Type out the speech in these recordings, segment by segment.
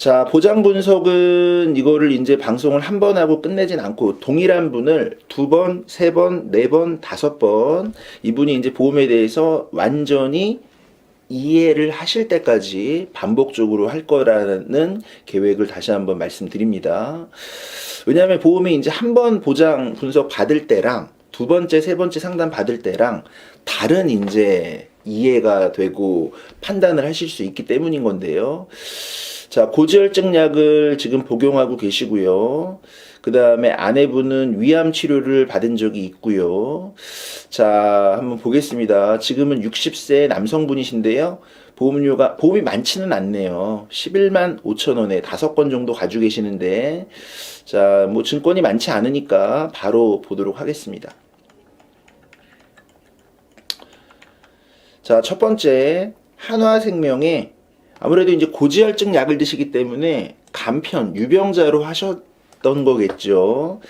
자, 보장 분석은 이거를 이제 방송을 한 번 하고 끝내진 않고 동일한 분을 두 번, 세 번, 네 번, 다섯 번 이분이 이제 보험에 대해서 완전히 이해를 하실 때까지 반복적으로 할 거라는 계획을 다시 한번 말씀드립니다. 왜냐하면 보험이 이제 한 번 보장 분석 받을 때랑 두 번째, 세 번째 상담 받을 때랑 다른 이제 이해가 되고 판단을 하실 수 있기 때문인 건데요. 자, 고지혈증 약을 지금 복용하고 계시고요. 그 다음에 아내분은 위암 치료를 받은 적이 있고요. 자, 한번 보겠습니다. 지금은 60세 남성분이신데요. 보험이 많지는 않네요. 11만 5천 원에 5건 정도 가지고 계시는데, 자, 뭐 증권이 많지 않으니까 바로 보도록 하겠습니다. 자, 첫 번째, 한화생명에 아무래도 이제 고지혈증 약을 드시기 때문에 간편, 유병자로 하셨던 거겠죠.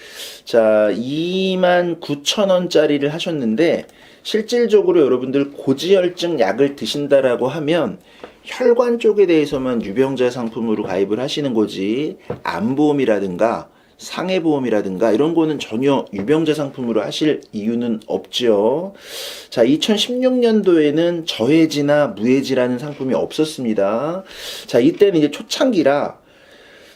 자, 29,000원짜리를 하셨는데, 실질적으로 여러분들 고지혈증 약을 드신다라고 하면 혈관 쪽에 대해서만 유병자 상품으로 가입을 하시는 거지, 암보험이라든가 상해보험이라든가 이런 거는 전혀 유병자 상품으로 하실 이유는 없죠. 자, 2016년도에는 저해지나 무해지라는 상품이 없었습니다. 자, 이때는 이제 초창기라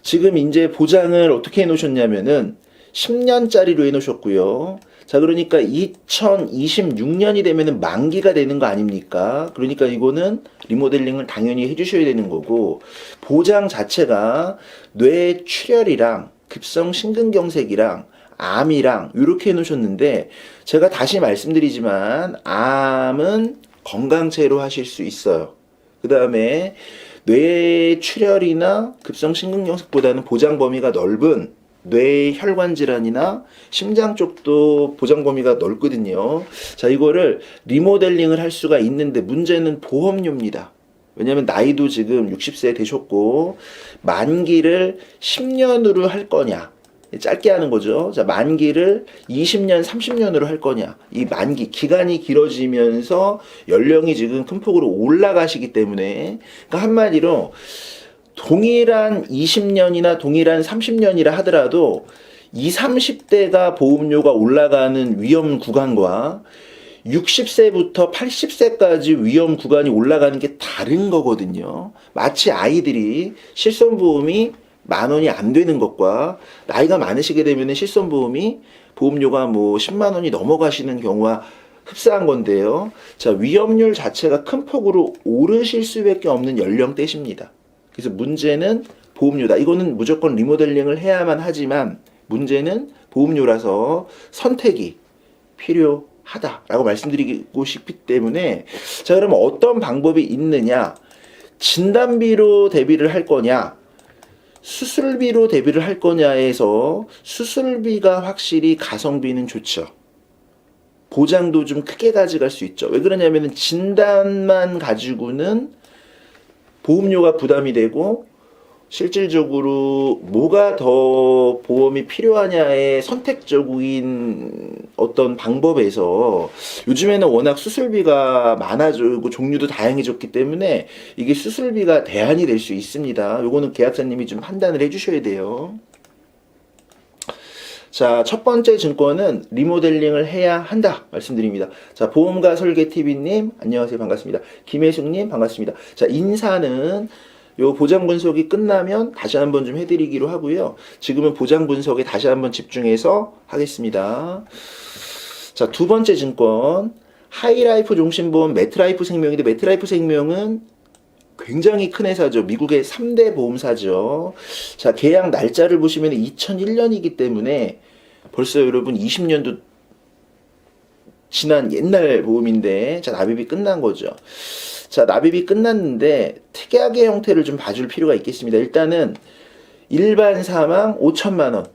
지금 이제 보장을 어떻게 해놓으셨냐면은 10년짜리로 해놓으셨고요. 자, 그러니까 2026년이 되면은 만기가 되는 거 아닙니까? 그러니까 이거는 리모델링을 당연히 해주셔야 되는 거고, 보장 자체가 뇌출혈이랑 급성 심근경색이랑 암이랑 이렇게 해놓으셨는데, 제가 다시 말씀드리지만 암은 건강체로 하실 수 있어요. 그 다음에 뇌출혈이나 급성 심근경색보다는 보장 범위가 넓은 뇌혈관 질환이나 심장 쪽도 보장 범위가 넓거든요. 자, 이거를 리모델링을 할 수가 있는데 문제는 보험료입니다. 왜냐면 나이도 지금 60세 되셨고 만기를 10년으로 할 거냐, 짧게 하는 거죠. 자, 만기를 20년, 30년으로 할 거냐. 이 만기 기간이 길어지면서 연령이 지금 큰 폭으로 올라가시기 때문에, 그러니까 한마디로 동일한 20년이나 동일한 30년이라 하더라도 20, 30대가 보험료가 올라가는 위험 구간과 60세부터 80세까지 위험 구간이 올라가는 게 다른 거거든요. 마치 아이들이 실손보험이 10,000원이 안 되는 것과 나이가 많으시게 되면 실손보험이 보험료가 뭐 10만 원이 넘어가시는 경우와 흡사한 건데요. 자, 위험률 자체가 큰 폭으로 오르실 수밖에 없는 연령대십니다. 그래서 문제는 보험료다. 이거는 무조건 리모델링을 해야만 하지만 문제는 보험료라서 선택이 필요하다라고 말씀드리고 싶기 때문에, 자, 그러면 어떤 방법이 있느냐? 진단비로 대비를 할 거냐? 수술비로 대비를 할 거냐에서 수술비가 확실히 가성비는 좋죠. 보장도 좀 크게 가져갈 수 있죠. 왜 그러냐면은 진단만 가지고는 보험료가 부담이 되고, 실질적으로 뭐가 더 보험이 필요하냐의 선택적인 어떤 방법에서 요즘에는 워낙 수술비가 많아지고 종류도 다양해졌기 때문에 이게 수술비가 대안이 될 수 있습니다. 요거는 계약사님이 좀 판단을 해주셔야 돼요. 자, 첫 번째 증권은 리모델링을 해야 한다 말씀드립니다. 자, 보험가 설계TV님 안녕하세요, 반갑습니다. 김혜숙님 반갑습니다. 자, 인사는 요 보장 분석이 끝나면 다시 한번 좀 해드리기로 하고요. 지금은 보장 분석에 다시 한번 집중해서 하겠습니다. 자, 두 번째 증권 하이라이프 종신보험 매트라이프 생명인데, 매트라이프 생명은 굉장히 큰 회사죠. 미국의 3대 보험사죠. 자, 계약 날짜를 보시면 2001년이기 때문에 벌써 여러분 20년도 지난 옛날 보험인데, 자, 납입이 끝난 거죠. 자, 납입이 끝났는데 특약의 형태를 좀 봐줄 필요가 있겠습니다. 일단은 일반 사망 5천만 원,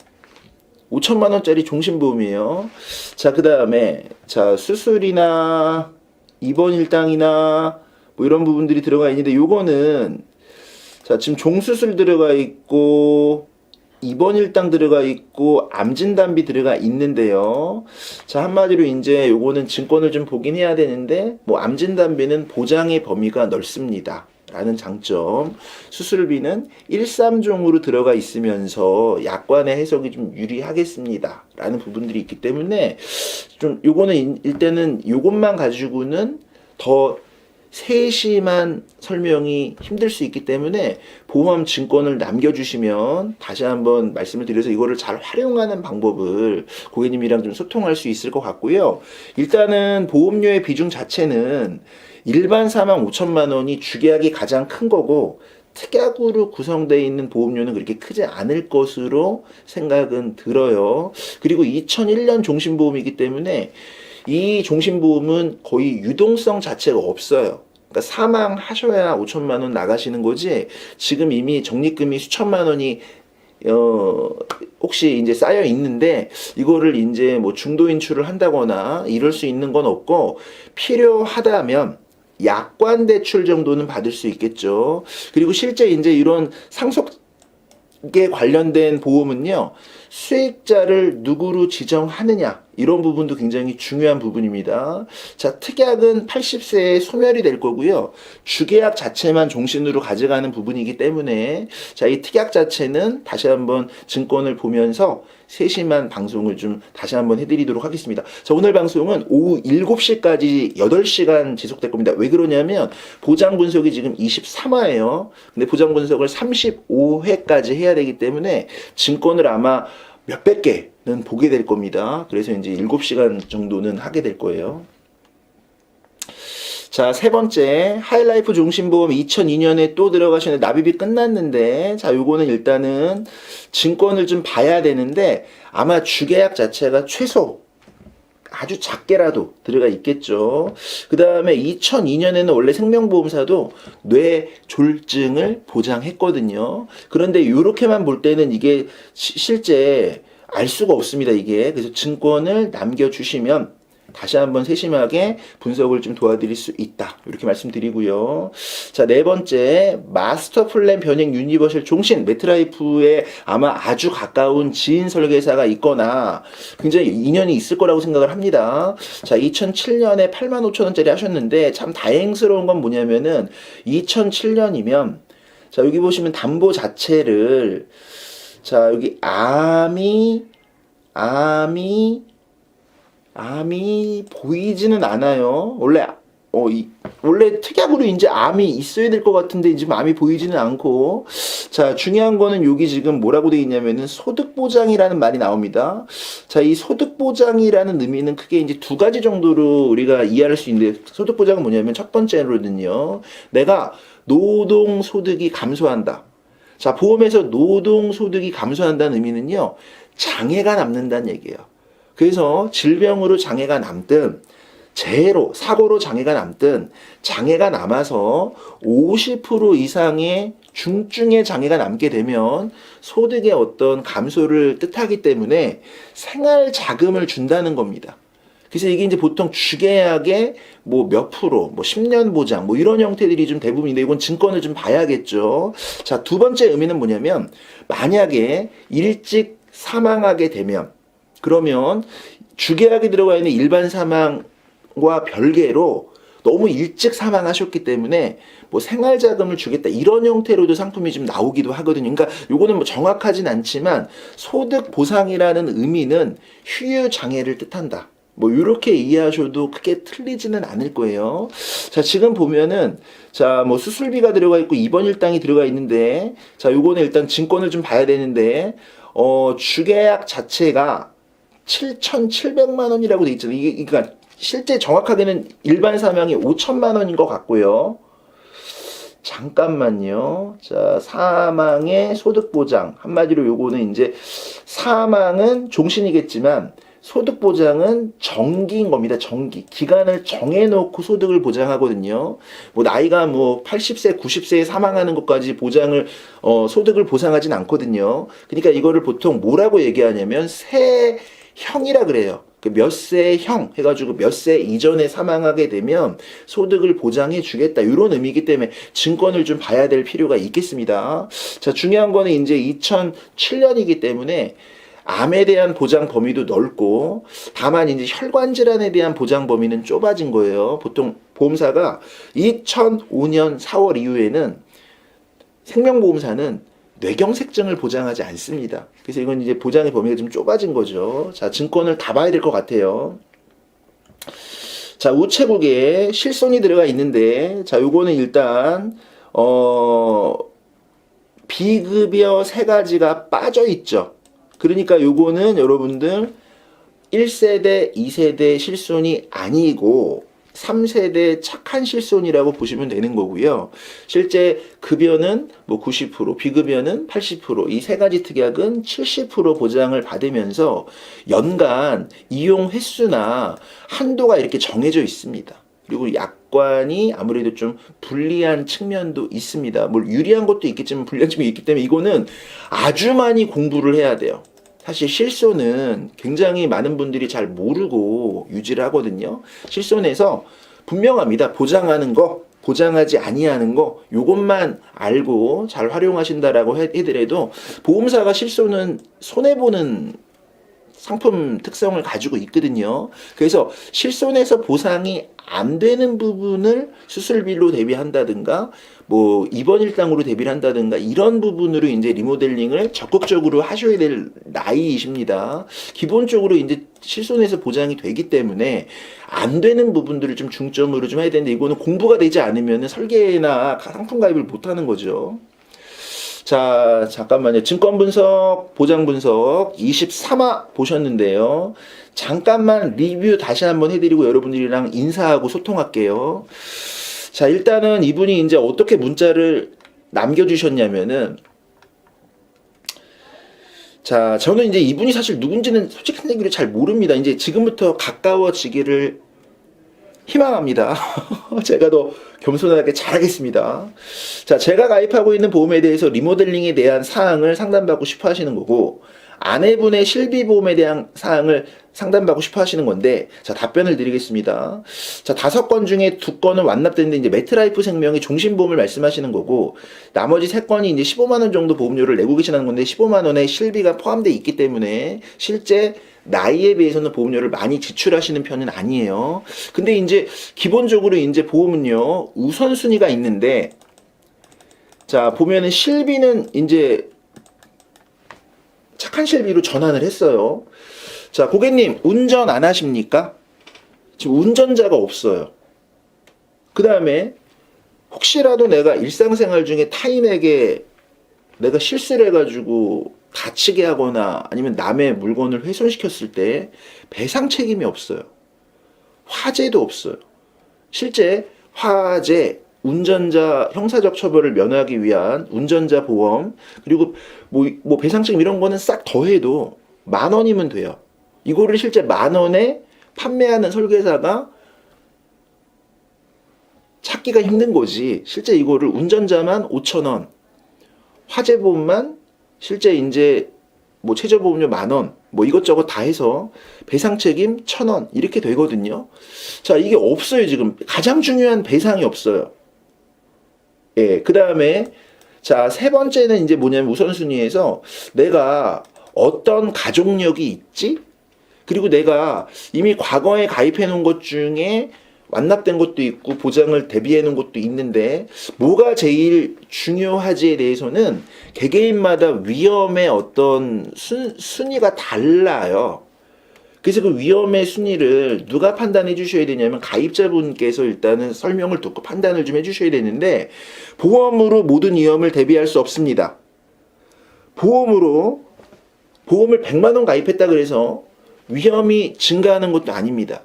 5천만 원짜리 종신보험이에요. 자, 그 다음에 자, 수술이나 입원 일당이나 뭐 이런 부분들이 들어가 있는데, 요거는 자, 지금 종수술 들어가 있고 입원 일당 들어가 있고 암진단비 들어가 있는데요. 자, 한마디로 이제 요거는 증권을 좀 보긴 해야 되는데, 뭐 암진단비는 보장의 범위가 넓습니다 라는 장점. 수술비는 1~3종으로 들어가 있으면서 약관의 해석이 좀 유리하겠습니다 라는 부분들이 있기 때문에 좀 요거는 일단은 요것만 가지고는 더 세심한 설명이 힘들 수 있기 때문에 보험 증권을 남겨주시면 다시 한번 말씀을 드려서 이거를 잘 활용하는 방법을 고객님이랑 좀 소통할 수 있을 것 같고요. 일단은 보험료의 비중 자체는 일반 사망 5천만 원이 주계약이 가장 큰 거고 특약으로 구성되어 있는 보험료는 그렇게 크지 않을 것으로 생각은 들어요. 그리고 2001년 종신보험이기 때문에 이 종신보험은 거의 유동성 자체가 없어요. 그러니까 사망하셔야 5천만 원 나가시는 거지 지금 이미 적립금이 수천만 원이 혹시 이제 쌓여 있는데 이거를 이제 뭐 중도 인출을 한다거나 이럴 수 있는 건 없고 필요하다면 약관 대출 정도는 받을 수 있겠죠. 그리고 실제 이제 이런 상속에 관련된 보험은요. 수익자를 누구로 지정하느냐 이런 부분도 굉장히 중요한 부분입니다. 자, 특약은 80세에 소멸이 될 거고요. 주계약 자체만 종신으로 가져가는 부분이기 때문에 자, 이 특약 자체는 다시 한번 증권을 보면서 세심한 방송을 좀 다시 한번 해드리도록 하겠습니다. 자, 오늘 방송은 오후 7시까지 8시간 지속될 겁니다. 왜 그러냐면 보장 분석이 지금 23화예요. 근데 보장 분석을 35회까지 해야 되기 때문에 증권을 아마 몇백 개는 보게 될 겁니다. 그래서 이제 7시간 정도는 하게 될 거예요. 자, 세 번째, 하이라이프 종신보험 2002년에 또 들어가시는데 납입이 끝났는데, 자, 요거는 일단은 증권을 좀 봐야 되는데, 아마 주계약 자체가 최소 아주 작게라도 들어가 있겠죠. 그 다음에 2002년에는 원래 생명보험사도 뇌졸증을 보장했거든요. 그런데 이렇게만 볼 때는 이게 실제 알 수가 없습니다. 이게. 그래서 증권을 남겨주시면 다시 한번 세심하게 분석을 좀 도와드릴 수 있다. 이렇게 말씀드리고요. 자, 네 번째, 마스터 플랜 변형 유니버셜 종신 메트라이프에 아마 아주 가까운 지인 설계사가 있거나 굉장히 인연이 있을 거라고 생각을 합니다. 자, 2007년에 85,000원짜리 하셨는데 참 다행스러운 건 뭐냐면은 2007년이면 자, 여기 보시면 담보 자체를 자, 여기 암이 보이지는 않아요. 원래 특약으로 이제 암이 있어야 될 것 같은데 지금 암이 보이지는 않고 자, 중요한 거는 여기 지금 뭐라고 되어 있냐면은 소득보장이라는 말이 나옵니다. 자, 이 소득보장이라는 의미는 크게 이제 두 가지 정도로 우리가 이해할 수 있는데 소득보장은 뭐냐면 첫 번째로는요. 내가 노동소득이 감소한다. 자, 보험에서 노동소득이 감소한다는 의미는요. 장애가 남는다는 얘기예요. 그래서 질병으로 장애가 남든 재해로 사고로 장애가 남든 장애가 남아서 50% 이상의 중증의 장애가 남게 되면 소득의 어떤 감소를 뜻하기 때문에 생활 자금을 준다는 겁니다. 그래서 이게 이제 보통 주계약의 뭐 몇 프로, 뭐 10년 보장, 뭐 이런 형태들이 좀 대부분인데 이건 증권을 좀 봐야겠죠. 자, 두 번째 의미는 뭐냐면 만약에 일찍 사망하게 되면 그러면 주계약에 들어가 있는 일반 사망과 별개로 너무 일찍 사망하셨기 때문에 뭐 생활자금을 주겠다 이런 형태로도 상품이 좀 나오기도 하거든요. 그러니까 요거는 뭐 정확하진 않지만 소득 보상이라는 의미는 휴유 장애를 뜻한다. 뭐 이렇게 이해하셔도 크게 틀리지는 않을 거예요. 자, 지금 보면은 자, 뭐 수술비가 들어가 있고 입원 일당이 들어가 있는데 자, 요거는 일단 증권을 좀 봐야 되는데 주계약 자체가 7,700만 원이라고 돼 있잖아요. 이게 그러니까 실제 정확하게는 일반 사망이 5천만 원인 것 같고요. 잠깐만요. 자, 사망의 소득보장. 한마디로 요거는 이제 사망은 종신이겠지만 소득보장은 정기인 겁니다. 정기. 기간을 정해놓고 소득을 보장하거든요. 뭐 나이가 뭐 80세, 90세에 사망하는 것까지 보장을 소득을 보상하진 않거든요. 그러니까 이거를 보통 뭐라고 얘기하냐면 세형이라 그래요. 몇 세형 해가지고 몇 세 이전에 사망하게 되면 소득을 보장해 주겠다 이런 의미이기 때문에 증권을 좀 봐야 될 필요가 있겠습니다. 자, 중요한 거는 이제 2007년이기 때문에 암에 대한 보장 범위도 넓고 다만 이제 혈관 질환에 대한 보장 범위는 좁아진 거예요. 보통 보험사가 2005년 4월 이후에는 생명보험사는 뇌경색증을 보장하지 않습니다. 그래서 이건 이제 보장의 범위가 좀 좁아진 거죠. 자, 증권을 다 봐야 될 것 같아요. 자, 우체국에 실손이 들어가 있는데, 자, 요거는 일단, 비급여 세 가지가 빠져 있죠. 그러니까 요거는 여러분들 1세대, 2세대 실손이 아니고 3세대 착한 실손이라고 보시면 되는 거고요. 실제 급여는 뭐 90%, 비급여는 80%, 이 세 가지 특약은 70% 보장을 받으면서 연간 이용 횟수나 한도가 이렇게 정해져 있습니다. 그리고 약관이 아무래도 좀 불리한 측면도 있습니다. 뭐 유리한 것도 있겠지만 불리한 측면이 있기 때문에 이거는 아주 많이 공부를 해야 돼요. 사실 실손은 굉장히 많은 분들이 잘 모르고 유지를 하거든요. 실손에서 분명합니다. 보장하는 거, 보장하지 아니하는 거, 요것만 알고 잘 활용하신다라고 해더라도 보험사가 실손은 손해보는 상품 특성을 가지고 있거든요. 그래서 실손에서 보상이 안 되는 부분을 수술비로 대비한다든가 뭐 입원 일당으로 대비를 한다든가 이런 부분으로 이제 리모델링을 적극적으로 하셔야 될 나이이십니다. 기본적으로 이제 실손에서 보장이 되기 때문에 안 되는 부분들을 좀 중점으로 좀 해야 되는데 이거는 공부가 되지 않으면 설계나 상품 가입을 못 하는 거죠. 자, 잠깐만요. 증권 분석, 보장 분석 23화 보셨는데요. 잠깐만 리뷰 다시 한번 해드리고 여러분들이랑 인사하고 소통할게요. 자, 일단은 이분이 이제 어떻게 문자를 남겨주셨냐면은, 자, 저는 이제 이분이 사실 누군지는 솔직한 얘기로 잘 모릅니다. 이제 지금부터 가까워지기를 희망합니다. 제가 더 겸손하게 잘하겠습니다. 자, 제가 가입하고 있는 보험에 대해서 리모델링에 대한 사항을 상담받고 싶어 하시는 거고, 아내분의 실비보험에 대한 사항을 상담받고 싶어 하시는 건데, 자, 답변을 드리겠습니다. 자, 5건 중에 2건은 완납됐는데, 이제 매트라이프 생명의 종신보험을 말씀하시는 거고, 나머지 3건이 이제 15만원 정도 보험료를 내고 계시는 건데, 15만원의 실비가 포함되어 있기 때문에, 실제 나이에 비해서는 보험료를 많이 지출하시는 편은 아니에요. 근데 이제 기본적으로 이제 보험은요, 우선순위가 있는데, 자, 보면은 실비는 이제 착한 실비로 전환을 했어요. 자, 고객님, 운전 안 하십니까? 지금 운전자가 없어요. 그 다음에 혹시라도 내가 일상생활 중에 타인에게 내가 실수를 해가지고 다치게 하거나 아니면 남의 물건을 훼손시켰을 때 배상 책임이 없어요. 화재도 없어요. 실제 화재, 운전자 형사적 처벌을 면하기 위한 운전자 보험, 그리고 뭐 배상 책임 이런 거는 싹 더해도 10,000원이면 돼요. 이거를 실제 10,000원에 판매하는 설계사가 찾기가 힘든 거지. 실제 이거를 운전자만 5,000원, 화재보험만 실제 이제 뭐 최저보험료 10,000원, 뭐 이것저것 다 해서 배상 책임 1,000원 이렇게 되거든요. 자, 이게 없어요. 지금 가장 중요한 배상이 없어요. 예, 그 다음에 자, 3번째는 이제 뭐냐면 우선순위에서 내가 어떤 가족력이 있지? 그리고 내가 이미 과거에 가입해 놓은 것 중에 완납된 것도 있고 보장을 대비해 놓은 것도 있는데 뭐가 제일 중요하지에 대해서는 개개인마다 위험의 어떤 순위가 달라요. 그래서 그 위험의 순위를 누가 판단해 주셔야 되냐면 가입자분께서 일단은 설명을 듣고 판단을 좀 해 주셔야 되는데 보험으로 모든 위험을 대비할 수 없습니다. 보험을 100만 원 가입했다 그래서 위험이 증가하는 것도 아닙니다.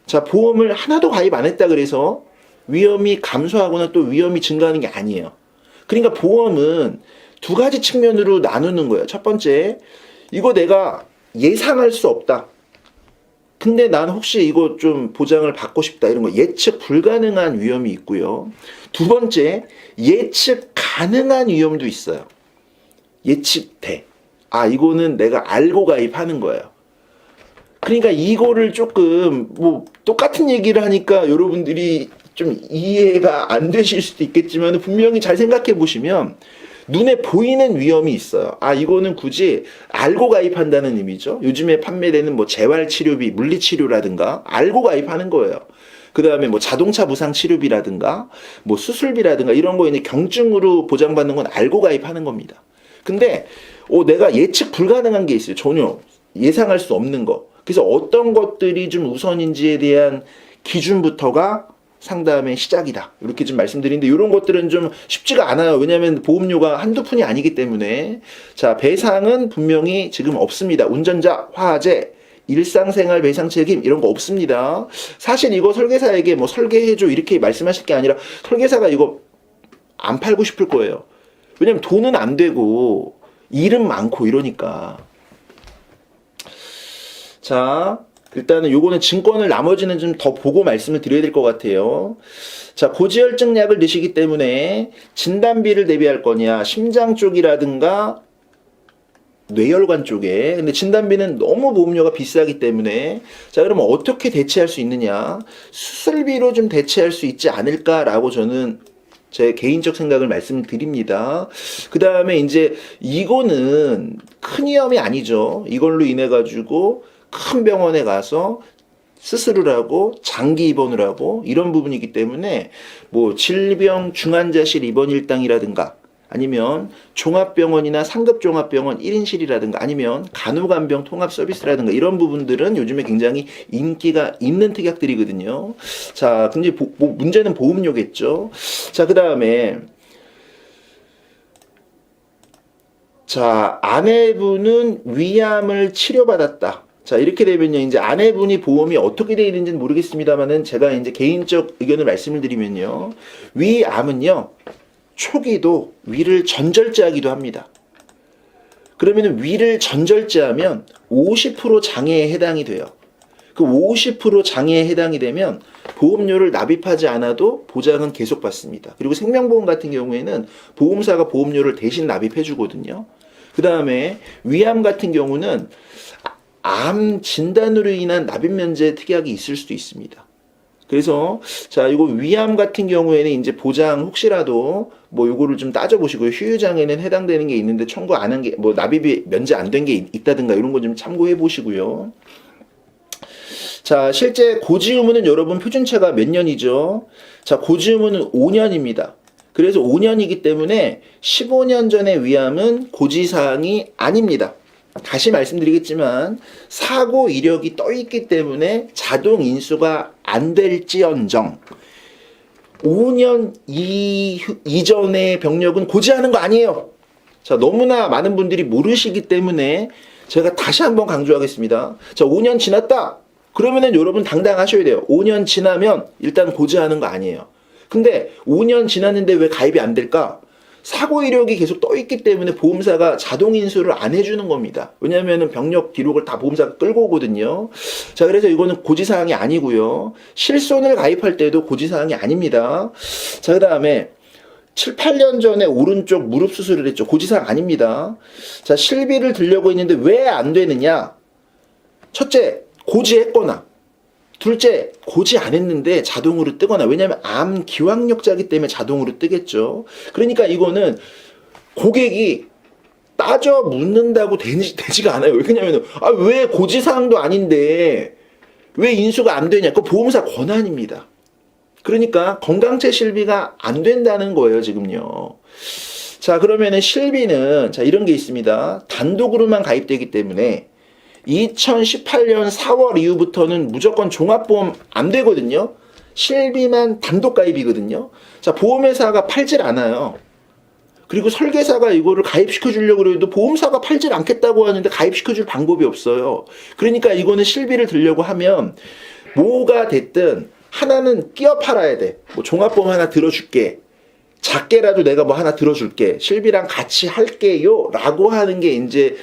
자, 보험을 하나도 가입 안 했다 그래서 위험이 감소하거나 또 위험이 증가하는 게 아니에요. 그러니까 보험은 2가지 측면으로 나누는 거예요. 첫 번째, 이거 내가 예상할 수 없다. 근데 난 혹시 이거 좀 보장을 받고 싶다. 이런 거 예측 불가능한 위험이 있고요. 2번째, 예측 가능한 위험도 있어요. 예측돼. 아, 이거는 내가 알고 가입하는 거예요. 그러니까 이거를 조금 뭐 똑같은 얘기를 하니까 여러분들이 좀 이해가 안 되실 수도 있겠지만 분명히 잘 생각해 보시면 눈에 보이는 위험이 있어요. 아, 이거는 굳이 알고 가입한다는 의미죠. 요즘에 판매되는 뭐 재활치료비, 물리치료라든가 알고 가입하는 거예요. 그 다음에 뭐 자동차 무상 치료비라든가 뭐 수술비라든가 이런 거 이제 경증으로 보장받는 건 알고 가입하는 겁니다. 근데 내가 예측 불가능한 게 있어요. 전혀 예상할 수 없는 거. 그래서 어떤 것들이 좀 우선인지에 대한 기준부터가 상담의 시작이다. 이렇게 좀 말씀드리는데 이런 것들은 좀 쉽지가 않아요. 왜냐하면 보험료가 한두 푼이 아니기 때문에. 자, 배상은 분명히 지금 없습니다. 운전자, 화재, 일상생활 배상 책임 이런 거 없습니다. 사실 이거 설계사에게 뭐 설계해줘 이렇게 말씀하실 게 아니라 설계사가 이거 안 팔고 싶을 거예요. 왜냐면 돈은 안 되고 일은 많고 이러니까. 자, 일단은 요거는 증권을 나머지는 좀 더 보고 말씀을 드려야 될 것 같아요. 자, 고지혈증 약을 드시기 때문에 진단비를 대비할 거냐, 심장 쪽이라든가 뇌혈관 쪽에. 근데 진단비는 너무 보험료가 비싸기 때문에 자, 그러면 어떻게 대체할 수 있느냐? 수술비로 좀 대체할 수 있지 않을까라고 저는 제 개인적 생각을 말씀드립니다. 그 다음에 이제 이거는 큰 위험이 아니죠. 이걸로 인해 가지고 큰 병원에 가서 수술을 하고 장기 입원을 하고 이런 부분이기 때문에 뭐 질병 중환자실 입원 일당이라든가 아니면 종합병원이나 상급종합병원 1인실이라든가 아니면 간호간병 통합 서비스라든가 이런 부분들은 요즘에 굉장히 인기가 있는 특약들이거든요. 자, 근데 문제는 보험료겠죠. 자, 그 다음에 자, 아내분은 위암을 치료받았다. 자, 이렇게 되면요, 이제 아내분이 보험이 어떻게 되어 있는지는 모르겠습니다만은 제가 이제 개인적 의견을 말씀을 드리면요. 위암은요, 초기도 위를 전절제하기도 합니다. 그러면 위를 전절제하면 50% 장애에 해당이 돼요. 그 50% 장애에 해당이 되면 보험료를 납입하지 않아도 보장은 계속 받습니다. 그리고 생명보험 같은 경우에는 보험사가 보험료를 대신 납입해 주거든요. 그 다음에 위암 같은 경우는 암 진단으로 인한 납입 면제 특약이 있을 수도 있습니다. 그래서 자, 이거 위암 같은 경우에는 이제 보장 혹시라도 뭐 요거를 좀 따져보시고요. 휴유장애는 해당되는 게 있는데 청구 안 한 게 뭐 납입이 면제 안 된 게 있다든가 이런 거 좀 참고해 보시고요. 자, 실제 고지의무는 여러분 표준체가 몇 년이죠? 자, 고지의무는 5년입니다. 그래서 5년이기 때문에 15년 전의 위암은 고지사항이 아닙니다. 다시 말씀드리겠지만 사고 이력이 떠 있기 때문에 자동 인수가 안 될지언정 5년 이전의 병력은 고지하는 거 아니에요. 자, 너무나 많은 분들이 모르시기 때문에 제가 다시 한번 강조하겠습니다. 자, 5년 지났다. 그러면은 여러분 당당하셔야 돼요. 5년 지나면 일단 고지하는 거 아니에요. 근데 5년 지났는데 왜 가입이 안 될까? 사고 이력이 계속 떠 있기 때문에 보험사가 자동 인수를 안 해주는 겁니다. 왜냐하면 병력 기록을 다 보험사가 끌고 오거든요. 자, 그래서 이거는 고지사항이 아니고요. 실손을 가입할 때도 고지사항이 아닙니다. 자, 그 다음에 7, 8년 전에 오른쪽 무릎 수술을 했죠. 고지사항 아닙니다. 자, 실비를 들려고 했는데 왜 안 되느냐? 첫째, 고지했거나 둘째, 고지 안 했는데 자동으로 뜨거나, 왜냐하면 암 기왕력자기 때문에 자동으로 뜨겠죠. 그러니까 이거는 고객이 따져 묻는다고 되지가 않아요. 왜냐하면 왜 고지사항도 아닌데 왜 인수가 안 되냐? 그거 보험사 권한입니다. 그러니까 건강체 실비가 안 된다는 거예요, 지금요. 자, 그러면은 실비는 자, 이런 게 있습니다. 단독으로만 가입되기 때문에 2018년 4월 이후부터는 무조건 종합보험 안 되거든요. 실비만 단독 가입이거든요. 자, 보험회사가 팔질 않아요. 그리고 설계사가 이거를 가입시켜 주려고 해도 보험사가 팔질 않겠다고 하는데 가입시켜 줄 방법이 없어요. 그러니까 이거는 실비를 들려고 하면 뭐가 됐든 하나는 끼어 팔아야 돼. 뭐 종합보험 하나 들어줄게. 작게라도 내가 뭐 하나 들어줄게. 실비랑 같이 할게요. 라고 하는 게 이제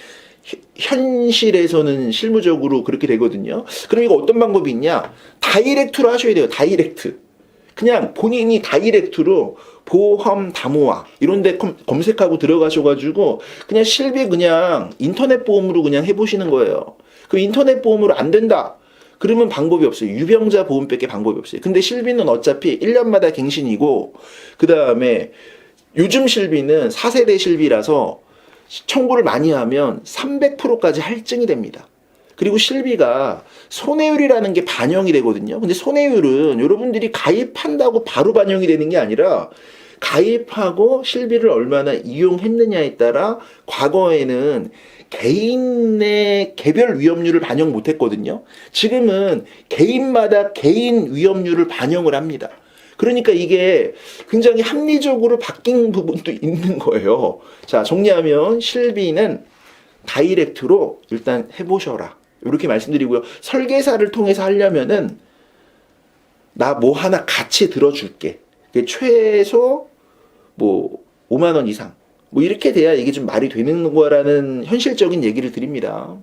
현실에서는 실무적으로 그렇게 되거든요. 그럼 이거 어떤 방법이 있냐? 다이렉트로 하셔야 돼요. 다이렉트. 그냥 본인이 다이렉트로 보험 담호화 이런 데 검색하고 들어가셔가지고 그냥 실비 그냥 인터넷 보험으로 그냥 해보시는 거예요. 그 인터넷 보험으로 안 된다. 그러면 방법이 없어요. 유병자 보험밖에 방법이 없어요. 근데 실비는 어차피 1년마다 갱신이고 그 다음에 요즘 실비는 4세대 실비라서 청구를 많이 하면 300%까지 할증이 됩니다. 그리고 실비가 손해율이라는 게 반영이 되거든요. 근데 손해율은 여러분들이 가입한다고 바로 반영이 되는 게 아니라 가입하고 실비를 얼마나 이용했느냐에 따라 과거에는 개인의 개별 위험률을 반영 못했거든요. 지금은 개인마다 개인 위험률을 반영을 합니다. 그러니까 이게 굉장히 합리적으로 바뀐 부분도 있는 거예요. 자, 정리하면 실비는 다이렉트로 일단 해보셔라. 이렇게 말씀드리고요. 설계사를 통해서 하려면은 나 뭐 하나 같이 들어줄게. 최소 뭐 5만 원 이상. 뭐 이렇게 돼야 이게 좀 말이 되는 거라는 현실적인 얘기를 드립니다.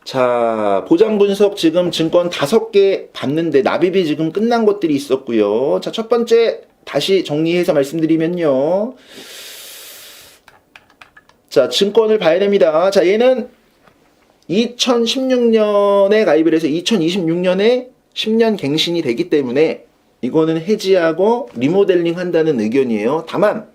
자, 보장 분석 지금 증권 5개 봤는데 납입이 지금 끝난 것들이 있었고요. 자, 첫 번째 다시 정리해서 말씀드리면요. 자, 증권을 봐야 됩니다. 자, 얘는 2016년에 가입을 해서 2026년에 10년 갱신이 되기 때문에 이거는 해지하고 리모델링 한다는 의견이에요. 다만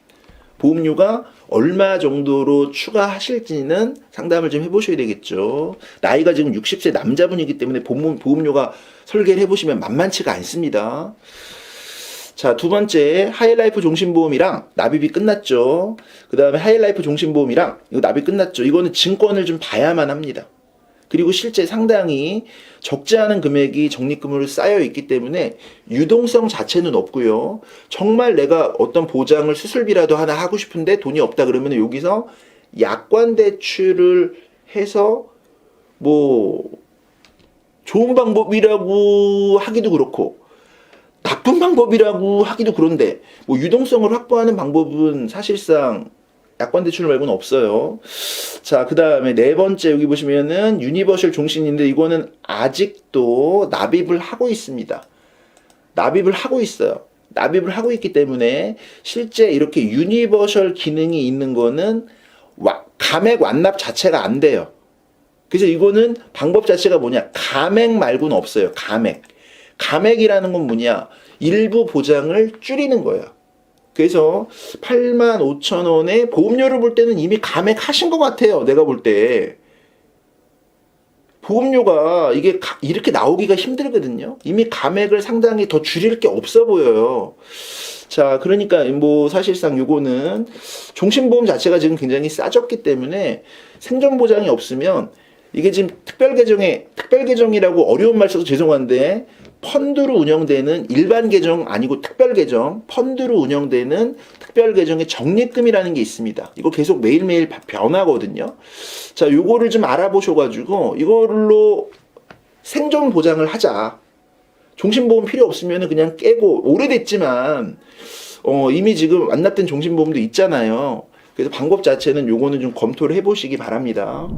보험료가 얼마 정도로 추가하실지는 상담을 좀 해보셔야 되겠죠. 나이가 지금 60세 남자분이기 때문에 보험료가 설계를 해보시면 만만치가 않습니다. 자, 두 번째 하이라이프 종신보험이랑 납입이 끝났죠. 그 다음에 하이라이프 종신보험이랑 이거 납입 끝났죠. 이거는 증권을 좀 봐야만 합니다. 그리고 실제 상당히 적지 않은 금액이 적립금으로 쌓여 있기 때문에 유동성 자체는 없고요. 정말 내가 어떤 보장을 수술비라도 하나 하고 싶은데 돈이 없다 그러면 여기서 약관 대출을 해서 뭐 좋은 방법이라고 하기도 그렇고 나쁜 방법이라고 하기도 그런데 뭐 유동성을 확보하는 방법은 사실상 약관 대출 말고는 없어요. 자, 그 다음에 네 번째 여기 보시면은 유니버셜 종신인데 이거는 아직도 납입을 하고 있습니다. 납입을 하고 있어요. 납입을 하고 있기 때문에 실제 이렇게 유니버셜 기능이 있는 거는 감액 완납 자체가 안 돼요. 그래서 이거는 방법 자체가 뭐냐? 감액 말고는 없어요. 감액. 감액이라는 건 뭐냐? 일부 보장을 줄이는 거예요. 그래서 85,000원에 보험료를 볼 때는 이미 감액하신 것 같아요. 내가 볼 때. 보험료가 이게 이렇게 나오기가 힘들거든요. 이미 감액을 상당히 더 줄일 게 없어 보여요. 자, 그러니까 뭐 사실상 요거는 종신보험 자체가 지금 굉장히 싸졌기 때문에 생존 보장이 없으면 이게 지금 특별 계정이라고 어려운 말 써서 죄송한데 펀드로 운영되는 일반 계정 아니고 특별 계정, 펀드로 운영되는 특별 계정의 적립금이라는 게 있습니다. 이거 계속 매일매일 변하거든요. 자, 요거를 좀 알아보셔가지고 이걸로 생존 보장을 하자. 종신보험 필요 없으면 그냥 깨고 오래됐지만 이미 지금 완납된 종신보험도 있잖아요. 그래서 방법 자체는 요거는 좀 검토를 해보시기 바랍니다.